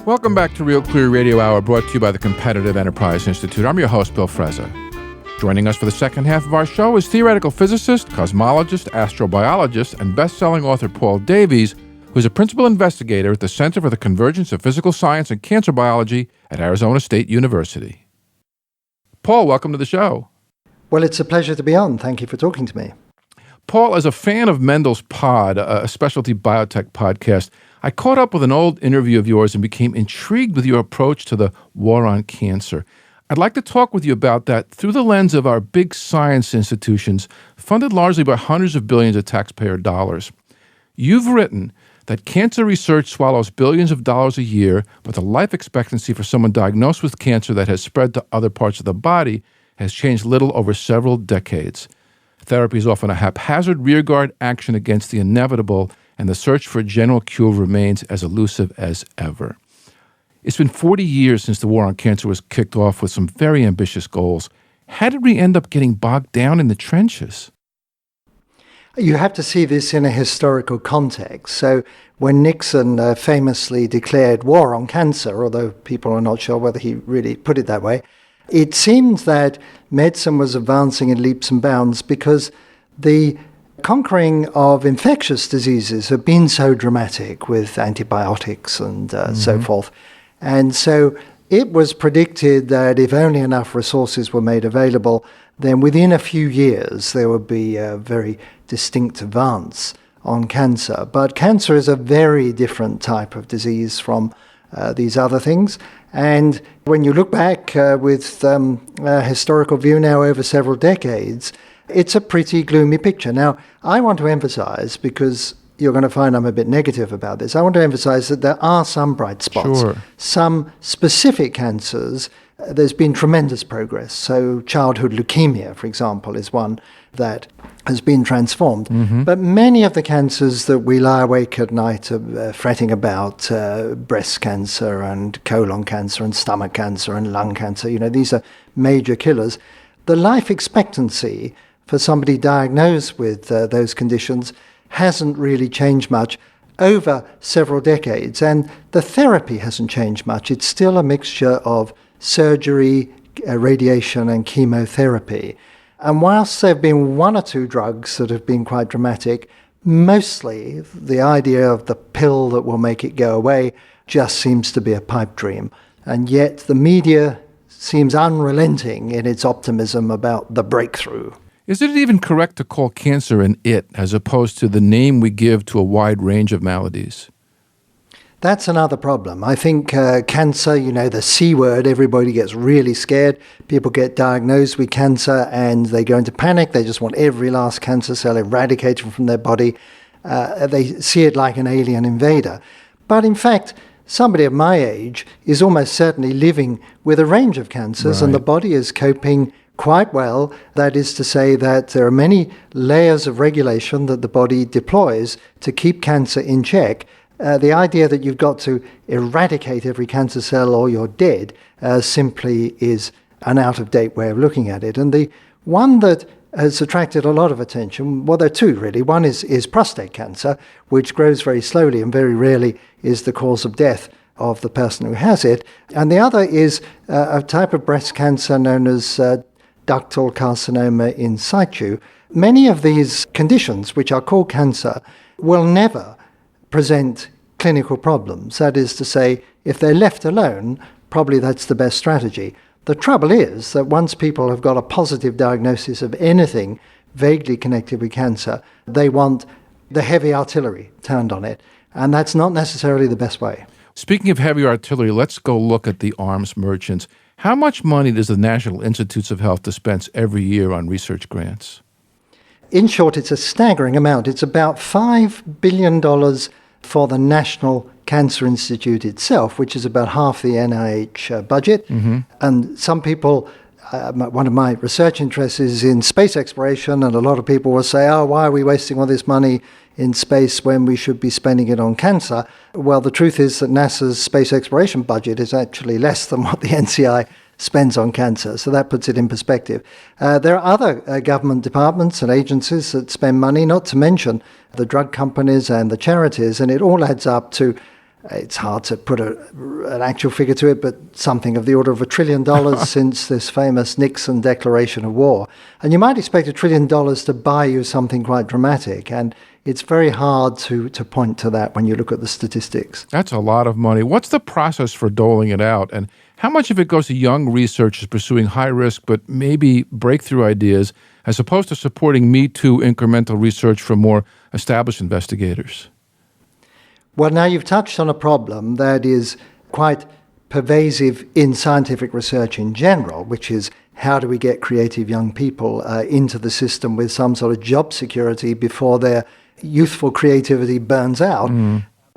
Welcome back to Real Clear Radio Hour, brought to you by the Competitive Enterprise Institute. I'm your host, Bill Frezza. Joining us for the second half of our show is theoretical physicist, cosmologist, astrobiologist, and best-selling author Paul Davies, who is a principal investigator at the Center for the Convergence of Physical Science and Cancer Biology at Arizona State University. Paul, welcome to the show. Well, it's a pleasure to be on. Thank you for talking to me. Paul, as a fan of Mendel's Pod, a specialty biotech podcast, I caught up with an old interview of yours and became intrigued with your approach to the war on cancer. I'd like to talk with you about that through the lens of our big science institutions, funded largely by hundreds of billions of taxpayer dollars. You've written that cancer research swallows billions of dollars a year, but the life expectancy for someone diagnosed with cancer that has spread to other parts of the body has changed little over several decades. Therapy is often a haphazard rearguard action against the inevitable, and the search for a general cure remains as elusive as ever. It's been 40 years since the war on cancer was kicked off with some very ambitious goals. How did we end up getting bogged down in the trenches? You have to see this in a historical context. So when Nixon famously declared war on cancer, although people are not sure whether he really put it that way, it seemed that medicine was advancing in leaps and bounds because the conquering of infectious diseases have been so dramatic with antibiotics and so forth. And so it was predicted that if only enough resources were made available, then within a few years there would be a very distinct advance on cancer. But cancer is a very different type of disease from these other things. And when you look back with a historical view now over several decades, it's a pretty gloomy picture. Now, I want to emphasize, because you're going to find I'm a bit negative about this, I want to emphasize that there are some bright spots. Sure. Some specific cancers, there's been tremendous progress. So childhood leukemia, for example, is one that has been transformed. But many of the cancers that we lie awake at night fretting about, breast cancer and colon cancer and stomach cancer and lung cancer, these are major killers. The life expectancy for somebody diagnosed with those conditions hasn't really changed much over several decades. And the therapy hasn't changed much. It's still a mixture of surgery, radiation, and chemotherapy. And whilst there have been one or two drugs that have been quite dramatic, mostly the idea of the pill that will make it go away just seems to be a pipe dream. And yet the media seems unrelenting in its optimism about the breakthrough. Is it even correct to call cancer an it as opposed to the name we give to a wide range of maladies? That's another problem. I think cancer, the C word, everybody gets really scared. People get diagnosed with cancer and they go into panic. They just want every last cancer cell eradicated from their body. They see it like an alien invader. But in fact, somebody of my age is almost certainly living with a range of cancers, and the body is coping quite well. That is to say that there are many layers of regulation that the body deploys to keep cancer in check. The idea that you've got to eradicate every cancer cell or you're dead simply is an out-of-date way of looking at it. And the one that has attracted a lot of attention, well, there are two really. One is prostate cancer, which grows very slowly and very rarely is the cause of death of the person who has it. And the other is a type of breast cancer known as ductal carcinoma in situ. Many of these conditions, which are called cancer, will never present clinical problems. That is to say, if they're left alone, probably that's the best strategy. The trouble is that once people have got a positive diagnosis of anything vaguely connected with cancer, they want the heavy artillery turned on it. And that's not necessarily the best way. Speaking of heavy artillery, let's go look at the arms merchants. How much money does the National Institutes of Health dispense every year on research grants? In short, it's a staggering amount. It's about $5 billion for the National Cancer Institute itself, which is about half the NIH budget. And some people, one of my research interests is in space exploration, and a lot of people will say, why are we wasting all this money in space when we should be spending it on cancer? Well, the truth is that NASA's space exploration budget is actually less than what the NCI spends on cancer, so that puts it in perspective. There are other government departments and agencies that spend money, not to mention the drug companies and the charities, and it all adds up to It's hard to put an actual figure to it, but something of the order of $1 trillion since this famous Nixon declaration of war. And you might expect $1 trillion to buy you something quite dramatic. And it's very hard to point to that when you look at the statistics. That's a lot of money. What's the process for doling it out? And how much of it goes to young researchers pursuing high risk but maybe breakthrough ideas, as opposed to supporting Me Too incremental research from more established investigators? Well, now you've touched on a problem that is quite pervasive in scientific research in general, which is how do we get creative young people into the system with some sort of job security before their youthful creativity burns out.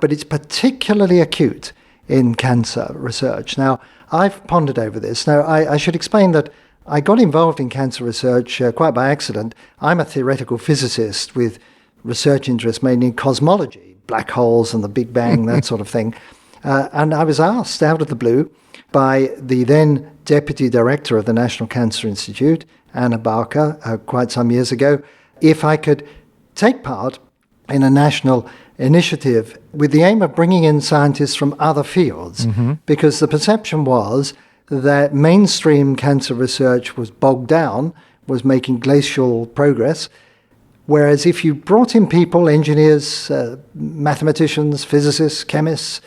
But it's particularly acute in cancer research. Now, I've pondered over this. Now, I should explain that I got involved in cancer research quite by accident. I'm a theoretical physicist with research interests mainly in cosmology, black holes and the Big Bang, that sort of thing. And I was asked out of the blue by the then deputy director of the National Cancer Institute, Anna Barker, quite some years ago, if I could take part in a national initiative with the aim of bringing in scientists from other fields, because the perception was that mainstream cancer research was bogged down, was making glacial progress, whereas if you brought in people, engineers, mathematicians, physicists, chemists,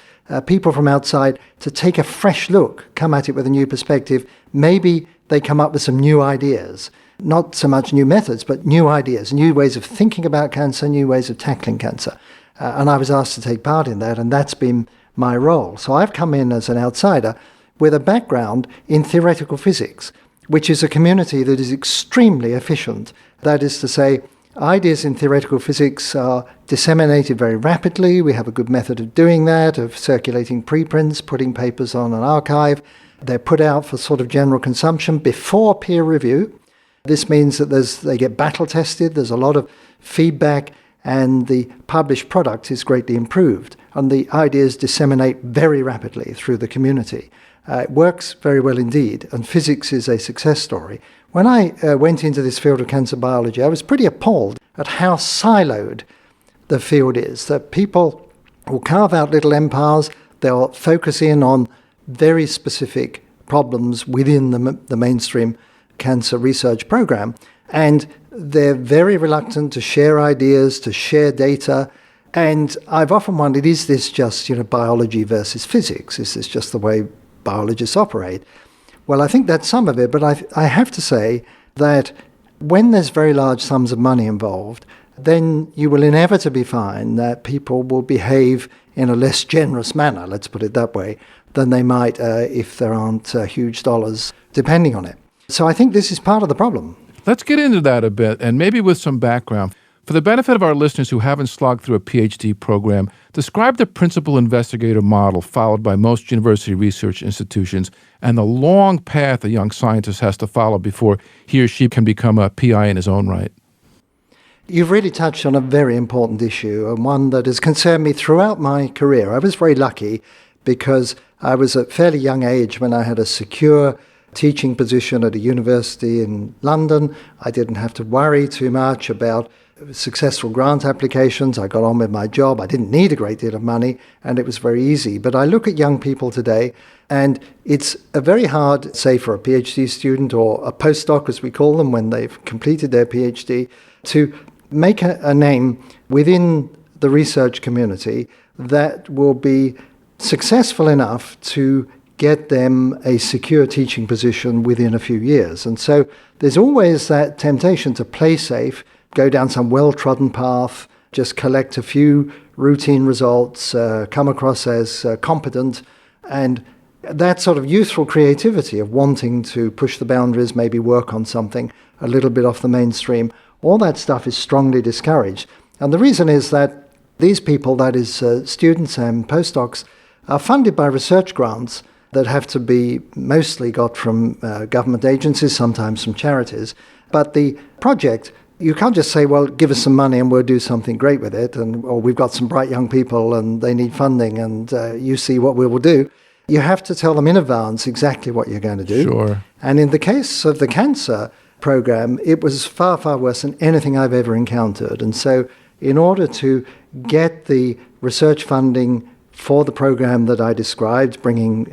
people from outside, to take a fresh look, come at it with a new perspective, maybe they come up with some new ideas. Not so much new methods, but new ideas, new ways of thinking about cancer, new ways of tackling cancer. And I was asked to take part in that, and that's been my role. So I've come in as an outsider with a background in theoretical physics, which is a community that is extremely efficient. That is to say, ideas in theoretical physics are disseminated very rapidly. We have a good method of doing that, of circulating preprints, putting papers on an archive. They're put out for sort of general consumption before peer review. This means that they get battle tested, there's a lot of feedback, and the published product is greatly improved. And the ideas disseminate very rapidly through the community. It works very well indeed, and physics is a success story. When I went into this field of cancer biology, I was pretty appalled at how siloed the field is, that people will carve out little empires, they'll focus in on very specific problems within the mainstream cancer research program, and they're very reluctant to share ideas, to share data. And I've often wondered, is this just biology versus physics? Is this just the way biologists operate? Well, I think that's some of it, but I have to say that when there's very large sums of money involved, then you will inevitably find that people will behave in a less generous manner, let's put it that way, than they might if there aren't huge dollars depending on it. So I think this is part of the problem. Let's get into that a bit, and maybe with some background. For the benefit of our listeners who haven't slogged through a PhD program, describe the principal investigator model followed by most university research institutions and the long path a young scientist has to follow before he or she can become a PI in his own right. You've really touched on a very important issue, and one that has concerned me throughout my career. I was very lucky because I was at a fairly young age when I had a secure teaching position at a university in London. I didn't have to worry too much about successful grant applications. I got on with my job. I didn't need a great deal of money, and it was very easy. But I look at young people today, and it's very hard, say for a PhD student or a postdoc, as we call them, when they've completed their PhD, to make a name within the research community that will be successful enough to get them a secure teaching position within a few years. And so there's always that temptation to play safe, go down some well-trodden path, just collect a few routine results, come across as competent, and that sort of youthful creativity of wanting to push the boundaries, maybe work on something a little bit off the mainstream, all that stuff is strongly discouraged. And the reason is that these people, that is students and postdocs, are funded by research grants that have to be mostly got from government agencies, sometimes from charities. But the project, you can't just say, well, give us some money and we'll do something great with it, or we've got some bright young people and they need funding and you see what we will do. You have to tell them in advance exactly what you're going to do. Sure. And in the case of the cancer program, it was far, far worse than anything I've ever encountered. And so in order to get the research funding for the program that I described, bringing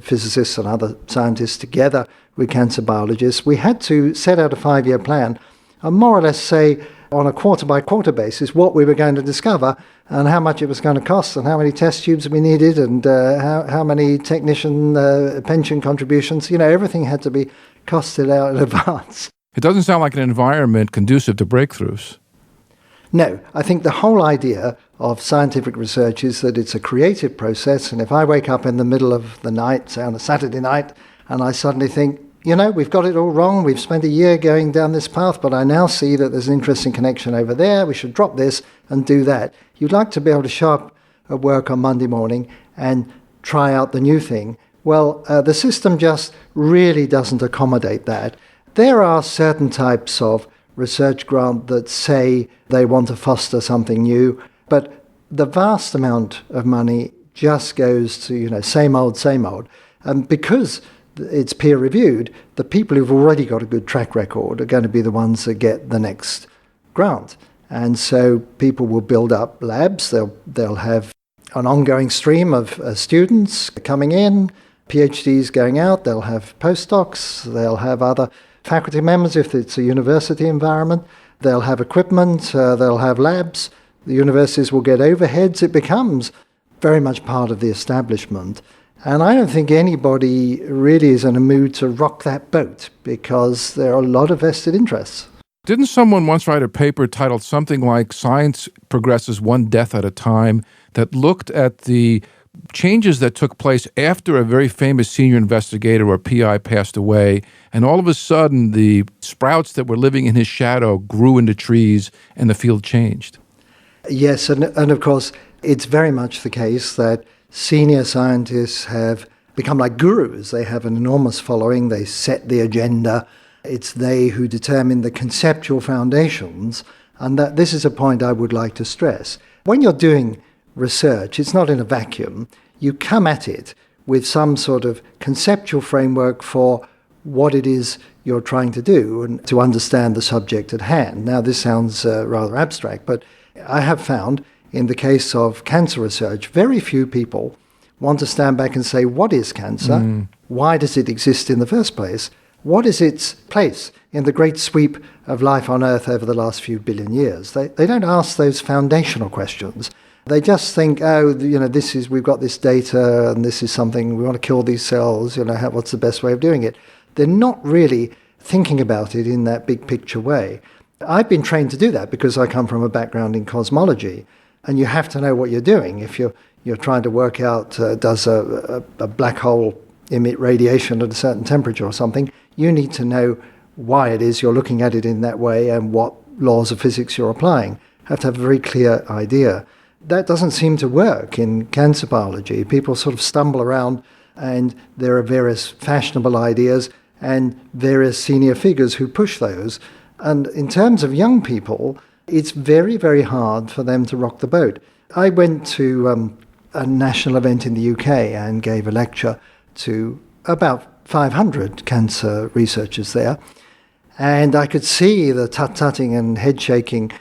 physicists and other scientists together with cancer biologists, we had to set out a 5-year plan and more or less say on a quarter-by-quarter basis what we were going to discover and how much it was going to cost and how many test tubes we needed and how many technician pension contributions. Everything had to be costed out in advance. It doesn't sound like an environment conducive to breakthroughs. No, I think the whole idea of scientific research is that it's a creative process, and if I wake up in the middle of the night, say on a Saturday night, and I suddenly think, we've got it all wrong, we've spent a year going down this path, but I now see that there's an interesting connection over there, we should drop this and do that. You'd like to be able to show up at work on Monday morning and try out the new thing. Well, the system just really doesn't accommodate that. There are certain types of research grant that say they want to foster something new, but the vast amount of money just goes to, same old, same old. And because it's peer-reviewed, the people who've already got a good track record are going to be the ones that get the next grant. And so people will build up labs, they'll have an ongoing stream of students coming in, PhDs going out, they'll have postdocs, they'll have other faculty members if it's a university environment, they'll have equipment, they'll have labs, the universities will get overheads. It becomes very much part of the establishment. And I don't think anybody really is in a mood to rock that boat because there are a lot of vested interests. Didn't someone once write a paper titled something like Science Progresses One Death at a Time that looked at the changes that took place after a very famous senior investigator or PI passed away, and all of a sudden the sprouts that were living in his shadow grew into trees and the field changed? Yes, and of course it's very much the case that senior scientists have become like gurus. They have an enormous following, they set the agenda, it's they who determine the conceptual foundations, and that this is a point I would like to stress. When you're doing research, it's not in a vacuum. You come at it with some sort of conceptual framework for what it is you're trying to do and to understand the subject at hand. Now, this sounds rather abstract, but I have found in the case of cancer research, very few people want to stand back and say, what is cancer? Why does it exist in the first place? What is its place in the great sweep of life on Earth over the last few billion years? They don't ask those foundational questions. They just think, we've got this data and this is something, we want to kill these cells, what's the best way of doing it? They're not really thinking about it in that big picture way. I've been trained to do that because I come from a background in cosmology, and you have to know what you're doing. If you're trying to work out, does a black hole emit radiation at a certain temperature or something, you need to know why it is you're looking at it in that way and what laws of physics you're applying. You have to have a very clear idea. That doesn't seem to work in cancer biology. People sort of stumble around, and there are various fashionable ideas and various senior figures who push those. And in terms of young people, it's very, very hard for them to rock the boat. I went to a national event in the UK and gave a lecture to about 500 cancer researchers there. And I could see the tut-tutting and head-shaking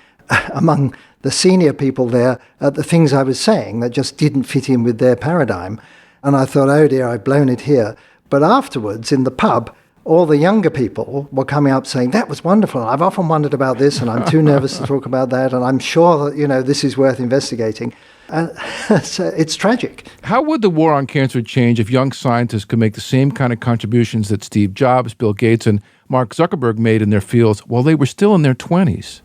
among the senior people there at the things I was saying that just didn't fit in with their paradigm. And I thought, oh dear, I've blown it here. But afterwards, in the pub, all the younger people were coming up saying, that was wonderful. I've often wondered about this, and I'm too nervous to talk about that, and I'm sure that, this is worth investigating. And it's tragic. How would the war on cancer change if young scientists could make the same kind of contributions that Steve Jobs, Bill Gates, and Mark Zuckerberg made in their fields while they were still in their 20s?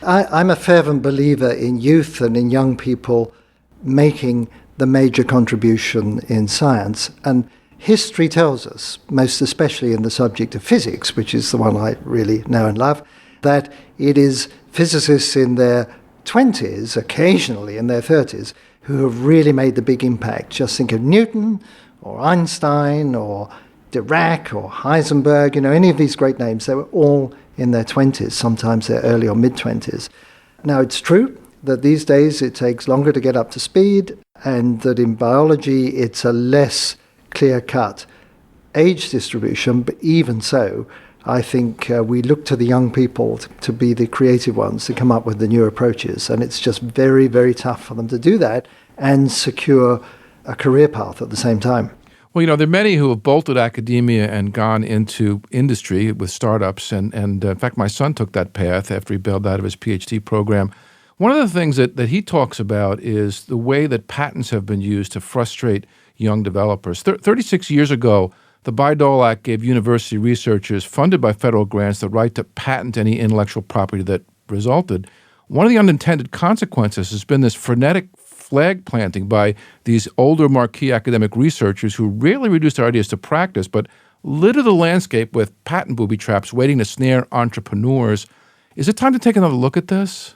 I'm a fervent believer in youth and in young people making the major contribution in science. And history tells us, most especially in the subject of physics, which is the one I really know and love, that it is physicists in their 20s, occasionally in their 30s, who have really made the big impact. Just think of Newton or Einstein or Dirac or Heisenberg, any of these great names. They were all in their 20s, sometimes their early or mid-20s. Now, it's true that these days it takes longer to get up to speed, and that in biology it's a less clear-cut age distribution, but even so, I think we look to the young people to be the creative ones to come up with the new approaches, and it's just very, very tough for them to do that and secure a career path at the same time. Well, there are many who have bolted academia and gone into industry with startups. And in fact, my son took that path after he bailed out of his PhD program. One of the things that he talks about is the way that patents have been used to frustrate young developers. 36 years ago, the Bayh-Dole Act gave university researchers funded by federal grants the right to patent any intellectual property that resulted. One of the unintended consequences has been this frenetic flag planting by these older marquee academic researchers who rarely reduce their ideas to practice, but litter the landscape with patent booby traps waiting to snare entrepreneurs. Is it time to take another look at this?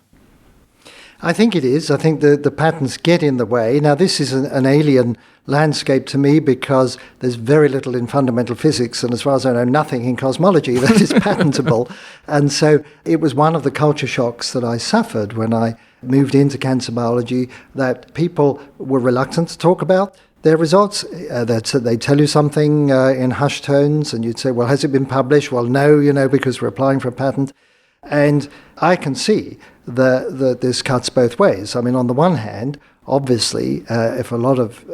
I think it is. I think the patents get in the way. Now, this is an alien landscape to me because there's very little in fundamental physics, and as far as I know, nothing in cosmology that is patentable. And so it was one of the culture shocks that I suffered when I moved into cancer biology, that people were reluctant to talk about their results. They tell you something in hushed tones, and you'd say, well, has it been published? Well, no, because we're applying for a patent. And I can see that this cuts both ways. I mean, on the one hand, obviously, if a lot of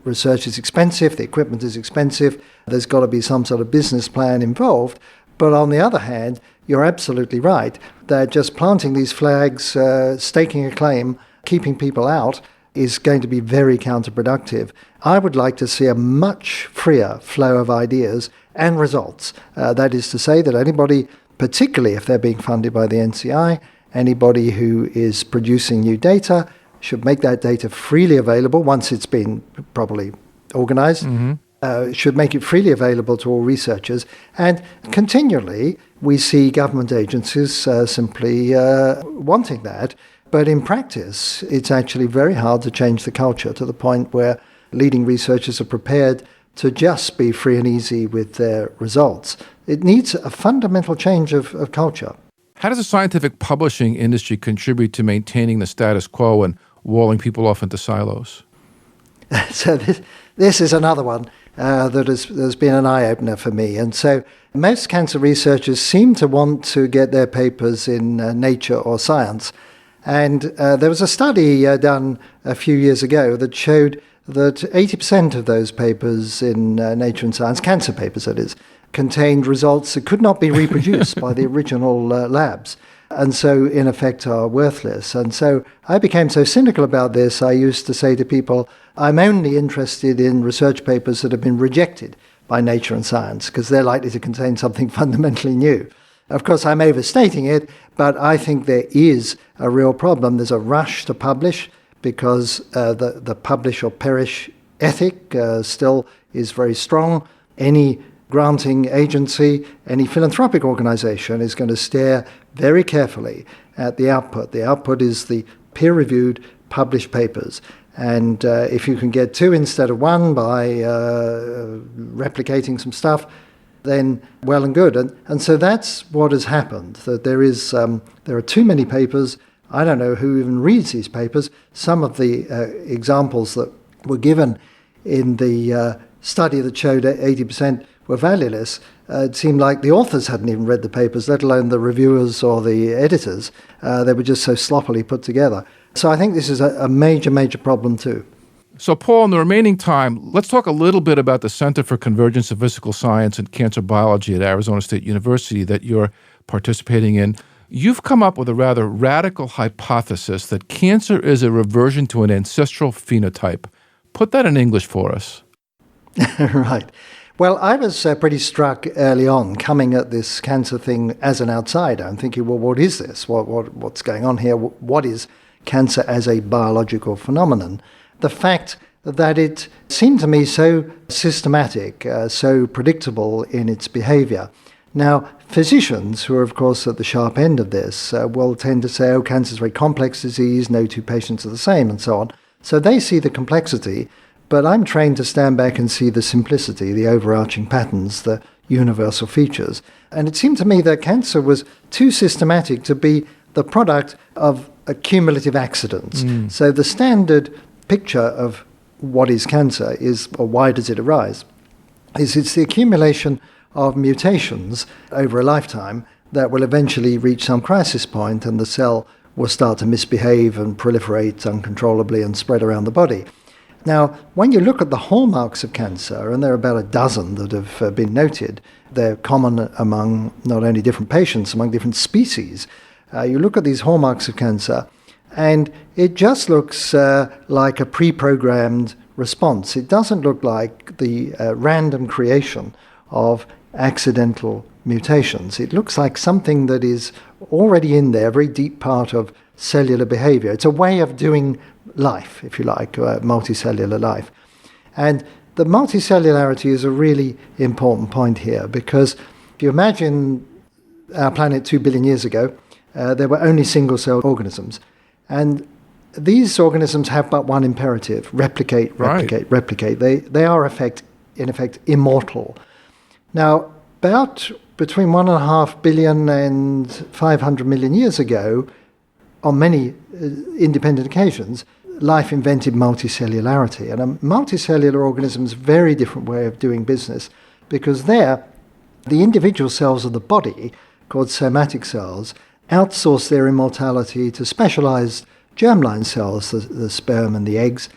research is expensive, the equipment is expensive, there's got to be some sort of business plan involved. But on the other hand, you're absolutely right that just planting these flags, staking a claim, keeping people out is going to be very counterproductive. I would like to see a much freer flow of ideas and results. That is to say that anybody, particularly if they're being funded by the NCI, anybody who is producing new data should make that data freely available once it's been properly organized. Should make it freely available to all researchers. And continually, we see government agencies simply wanting that. But in practice, it's actually very hard to change the culture to the point where leading researchers are prepared to just be free and easy with their results. It needs a fundamental change of culture. How does the scientific publishing industry contribute to maintaining the status quo and walling people off into silos? So this is another one that has been an eye-opener for me. And so most cancer researchers seem to want to get their papers in Nature or Science. And there was a study done a few years ago that showed that 80% of those papers in Nature and Science, cancer papers that is, contained results that could not be reproduced by the original labs, and so in effect are worthless. And so I became so cynical about this, I used to say to people, I'm only interested in research papers that have been rejected by Nature and Science, because they're likely to contain something fundamentally new. Of course, I'm overstating it, but I think there is a real problem. There's a rush to publish because the publish or perish ethic still is very strong. Any granting agency, any philanthropic organization is going to stare very carefully at the output. The output is the peer-reviewed published papers. And if you can get 2 instead of 1 by replicating some stuff, then well and good. And so that's what has happened, that there are too many papers. I don't know who even reads these papers. Some of the examples that were given in the study that showed 80% were valueless. It seemed like the authors hadn't even read the papers, let alone the reviewers or the editors. They were just so sloppily put together. So I think this is a major, major problem too. So, Paul, in the remaining time, let's talk a little bit about the Center for Convergence of Physical Science and Cancer Biology at Arizona State University that you're participating in. You've come up with a rather radical hypothesis that cancer is a reversion to an ancestral phenotype. Put that in English for us. Right. Well, I was pretty struck early on coming at this cancer thing as an outsider. I'm thinking, well, what is this? What's going on here? What is cancer as a biological phenomenon? The fact that it seemed to me so systematic, so predictable in its behavior. Now, physicians, who are, of course, at the sharp end of this, will tend to say, oh, cancer is a very complex disease, no 2 patients are the same, and so on. So they see the complexity. But I'm trained to stand back and see the simplicity, the overarching patterns, the universal features. And it seemed to me that cancer was too systematic to be the product of accumulative accidents. So the standard picture of what is cancer is, or why does it arise, is it's the accumulation of mutations over a lifetime that will eventually reach some crisis point and the cell will start to misbehave and proliferate uncontrollably and spread around the body. Now, when you look at the hallmarks of cancer, and there are about a dozen that have been noted, they're common among not only different patients, among different species. You look at these hallmarks of cancer, and it just looks like a pre-programmed response. It doesn't look like the random creation of accidental mutations. It looks like something that is already in there, a very deep part of cellular behavior. It's a way of doing life, if you like, multicellular life. And the multicellularity is a really important point here, because if you imagine our planet 2 billion years ago, there were only single-celled organisms. And these organisms have but one imperative: replicate, replicate, right. replicate. They are, in effect, immortal. Now, about between 1.5 billion and 500 million years ago, on many independent occasions, life invented multicellularity. And a multicellular organism is a very different way of doing business, because there, the individual cells of the body, called somatic cells, outsource their immortality to specialized germline cells, the sperm and the eggs.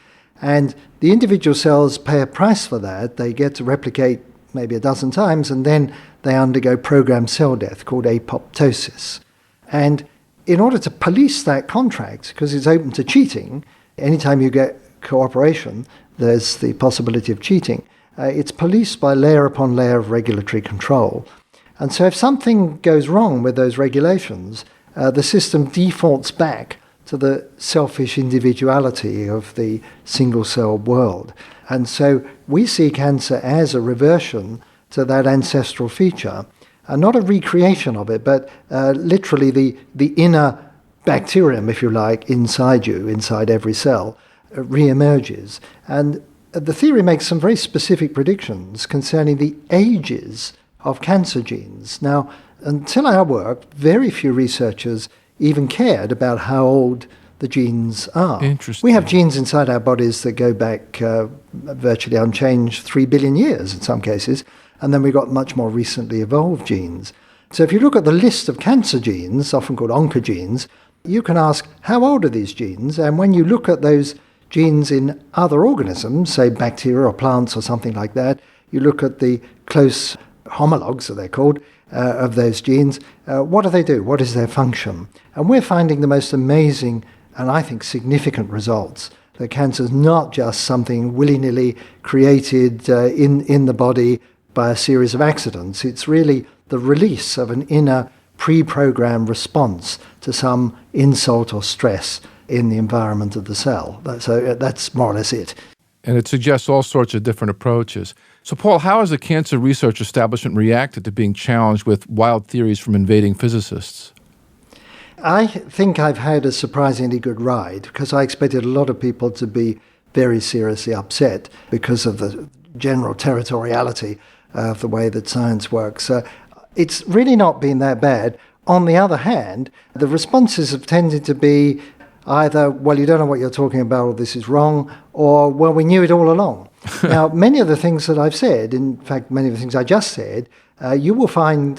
And the individual cells pay a price for that. They get to replicate maybe a dozen times, and then they undergo programmed cell death called apoptosis. And in order to police that contract, because it's open to cheating, anytime you get cooperation, there's the possibility of cheating. It's policed by layer upon layer of regulatory control. And so if something goes wrong with those regulations, the system defaults back to the selfish individuality of the single-cell world. And so we see cancer as a reversion to that ancestral feature, not a recreation of it, but literally the inner bacterium, if you like, inside you, inside every cell, re-emerges. And the theory makes some very specific predictions concerning the ages of cancer genes. Now, until our work, very few researchers even cared about how old the genes are. Interesting. We have genes inside our bodies that go back virtually unchanged 3 billion years in some cases, and then we've got much more recently evolved genes. So if you look at the list of cancer genes, often called oncogenes, you can ask, how old are these genes? And when you look at those genes in other organisms, say bacteria or plants or something like that, you look at the close homologs, so they're called, of those genes, what do they do? What is their function? And we're finding the most amazing and I think significant results. That cancer is not just something willy-nilly created in the body by a series of accidents. It's really the release of an inner pre-programmed response to some insult or stress in the environment of the cell. So that's more or less it. And it suggests all sorts of different approaches. So, Paul, how has the cancer research establishment reacted to being challenged with wild theories from invading physicists? I think I've had a surprisingly good ride, because I expected a lot of people to be very seriously upset because of the general territoriality of the way that science works. It's really not been that bad. On the other hand, the responses have tended to be either, well, you don't know what you're talking about, or this is wrong, or, well, we knew it all along. Now, many of the things that I've said, in fact, many of the things I just said, you will find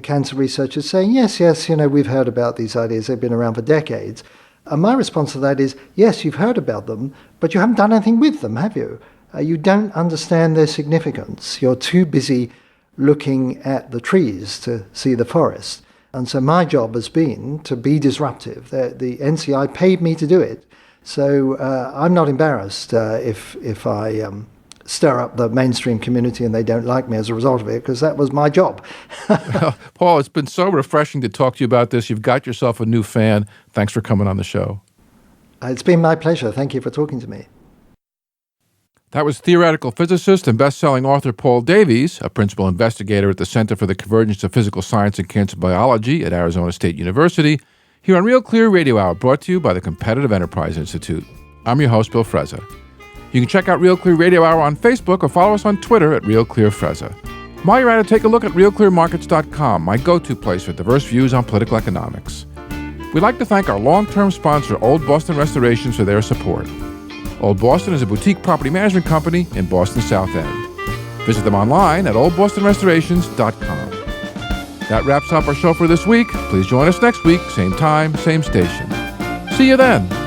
cancer researchers saying, yes, we've heard about these ideas, they've been around for decades. And my response to that is, yes, you've heard about them, but you haven't done anything with them, have you? You don't understand their significance. You're too busy looking at the trees to see the forest. And so my job has been to be disruptive. The NCI paid me to do it. So I'm not embarrassed if I stir up the mainstream community and they don't like me as a result of it, because that was my job. Paul, it's been so refreshing to talk to you about this. You've got yourself a new fan. Thanks for coming on the show. It's been my pleasure. Thank you for talking to me. That was theoretical physicist and best-selling author Paul Davies, a principal investigator at the Center for the Convergence of Physical Science and Cancer Biology at Arizona State University, here on Real Clear Radio Hour, brought to you by the Competitive Enterprise Institute. I'm your host, Bill Frezza. You can check out Real Clear Radio Hour on Facebook or follow us on Twitter at Real Clear Frezza. While you're at it, take a look at realclearmarkets.com, my go-to place for diverse views on political economics. We'd like to thank our long-term sponsor, Old Boston Restorations, for their support. Old Boston is a boutique property management company in Boston's South End. Visit them online at oldbostonrestorations.com. That wraps up our show for this week. Please join us next week, same time, same station. See you then.